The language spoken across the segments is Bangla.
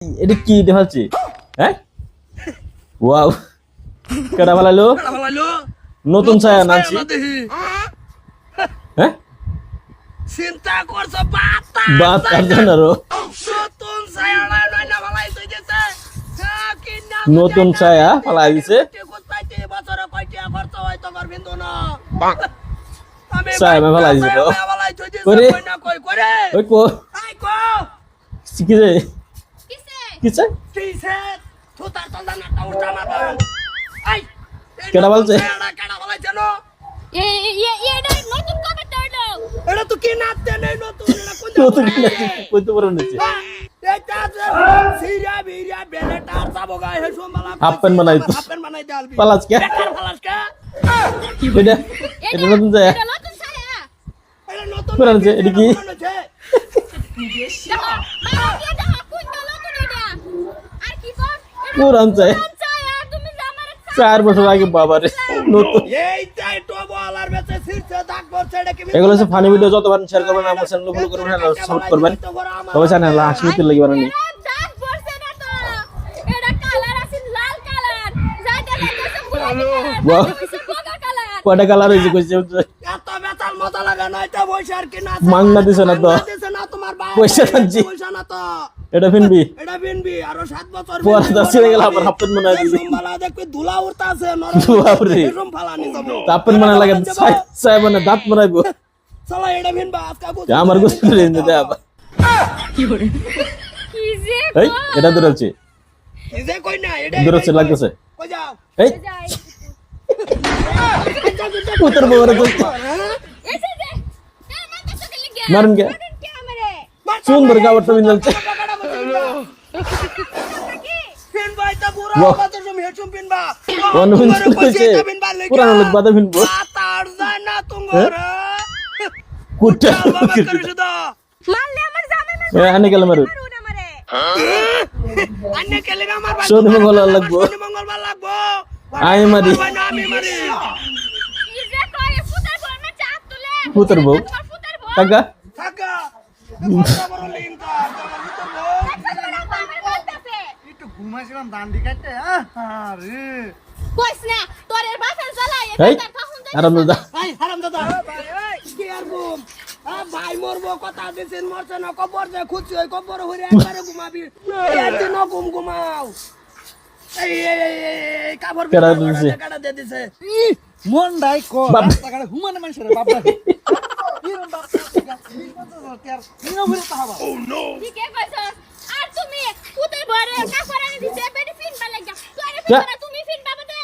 এটা কি দেখাচ্ছি? হ্যাঁ, ওয়াও, কেডা ভালো নতুন ছায়া নাচি। হ্যাঁ, চিন্তা করছো বাতা বাত আর জানারো নতুন ছায়া না ভালাই তুই দিতে নতুন ছায়া ফালাই দিছে। কোথাইতে বছরে কয়টা খরচ হয় তোমার বিন্দু না আমি ছায়া ফালাই দিছে তো ভালাই তুই দিতে করে কই না কই করে ওই কো আই কো কি রে কিছে কিসে থুতার তলদা না উঠা মারবা আই কেডা বলছে? কেডা ভালাই জানো এটা নতুন কবে তো এটা তো কি নাচতে নেই নতুন এটা কোন নতুন কি কইতে পারো না এটা সিরিয়া বিরিয়া বেলেটা সাবগা হে সোমবালা হাফপ্যান্ট বানাই তো হাফপ্যান্ট বানাই দালবি পালাস কে পালাস কে এটা এটা নতুন ছায়া এটা নতুন ছায়া এটা নতুন পুরান যে এটা কি দেখো মারা দিয়ে দেখো কোন নতুন এটা আর কি কর পুরান ছায়া ছায়া তুমি যে আমার 4 বছর আগে বাবারে নতুন। এইটাই তো বলার বেঁচে শীর্ষে দাগ পড়ছে এটা কি এগুলো হচ্ছে ফানি ভিডিও, যতবার শেয়ার করবেন আমার চ্যানেল ফলো করবেন আর সাপোর্ট করবেন সবাই চ্যানেল হাসিতে লাগি বানানি। দাগ পড়ছে না তো এটা কালার আছে লাল কালার যাইতে লাগছে বাহ। পোকা কালার কয়টা কালার হইছে কইছে এত বেতাল মজা লাগা না এটা বসে আর কি না মাংনা দিছে না তো দিছে না তোমার বাপ পয়সা খাচ্ছি। পয়সা না তো এটা ফিনবি এটা বিনবি আরো 7 বছর পরে দশ হয়ে গেল আবার হাফপ্যান্ট বানাই দিবি। সোমবালা দেখবি ধুলা উড়তা আছে ধুলা উড়ে। এরকম ফালানি যাবো হাফপ্যান্ট বানাই লাগে ছায়া মানে দাঁত মারাইবো। সালা এটা বিনবা আজকে আমার গোসল করে এনে দে আবার। কি যে এই এটা দূরছে এই যে কই না এটা দূরছে লাগতেছে। কই যাও এই যাই উত্তর বড় তো এসে যে আমার কাছে লেগে মারুন কে কি আমারে সুন্দর কাপড়টা বিনলছে। পিন বাইটা বুড়া বাহ। কত তুমি হেচুম পিনবা কোন বিনছে কইছে পুরানো লোক বাদা বিনবো তার যায় না তোমার কুটা বাবা করে শুধু মারলে আমার জামাই এ আনে গেল মারু মারুন আমারে আন্নে কেলে আমার বাড়ি শনি মঙ্গলবার লাগবো শনি মঙ্গলবার লাগবো আই মারি আমি মারি কি যে কয় ফুটার বল না চাপ তুলে পুতর বউ তোমার ফুটার বল টাকা থাকা বড় বড় লিঙ্ক আমার বলতাছে একটু ঘুমাইছিলাম দান্ডি কাটতে আরে কইছ না তোরের বাসার জ্বালাই এই এটা তখন আরাম দাদা এই হারাম দাদা কি আর ঘুম ভাই মরবো কথা দিছেন মরছে না কবর যে খুঁজছি ওই কবর হইরে একবারে ঘুমাবি একদিন ঘুম ঘুমাও এই কাপড় কেডা দিছে? কাটা দিয়ে দিছে মন ডাই কো বাপ। রাস্তাঘাটে ঘুমানে মানুষের বাপরা কিরম বাপ নিনো বলে তাহাবা ঠিকই কইছস আর তুমি ফুটার বরে কাপড় আনি দিতে বেডি ফিন বালাগা তোরে যা। ফিন তুমি ফিন বাবা দে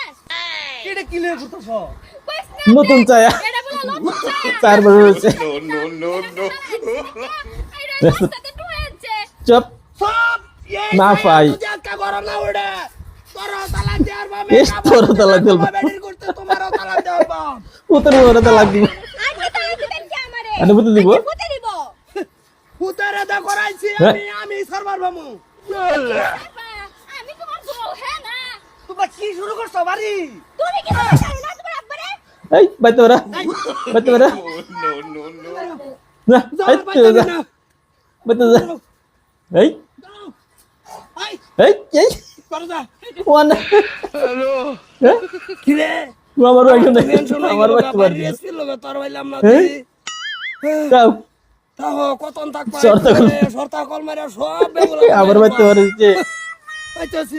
কেডে কিলে করতেছ কইছ না নতুন ছায়া এটা বলা নতুন ছায়া 4 বছর হইছে। রাস্তাতে ঢুয়েছে চুপ সব না পাই। জাতকা গরম না উড়ে তোরা তালা দেয়ার বাবা এস তোরা তালাক দেব। বেডির করতে তোমারও তালা দেওয়ার বাবা পুতর বড় তো লাগবে আজকে তাই দিবেন কি আমারে আরে বুঝতে দিব ফুটে দিব পুতারে দা করাইছি আমি সার্ভার বামু আমি তোমার বউ হ্যাঁ না তোমরা কি শুরু করছো বাড়ি তুমি কি বলছ না তোমার আব্বারে এই বাইতে ওরা বাইতে ওরা না এই তুই যা বাইতে যা এই এই এই এই করো যা ওয়ান হ্যালো কি রে আমার বাইকে নাই টেনশন আমার বাইতে পারবি রেসপি লগে তোর হইলাম না এই? যাও তাও কতন থাক শর্তা কল- সরতা কল মারা সব বেগুলা আমার বাইতে পারছে পাইতেছি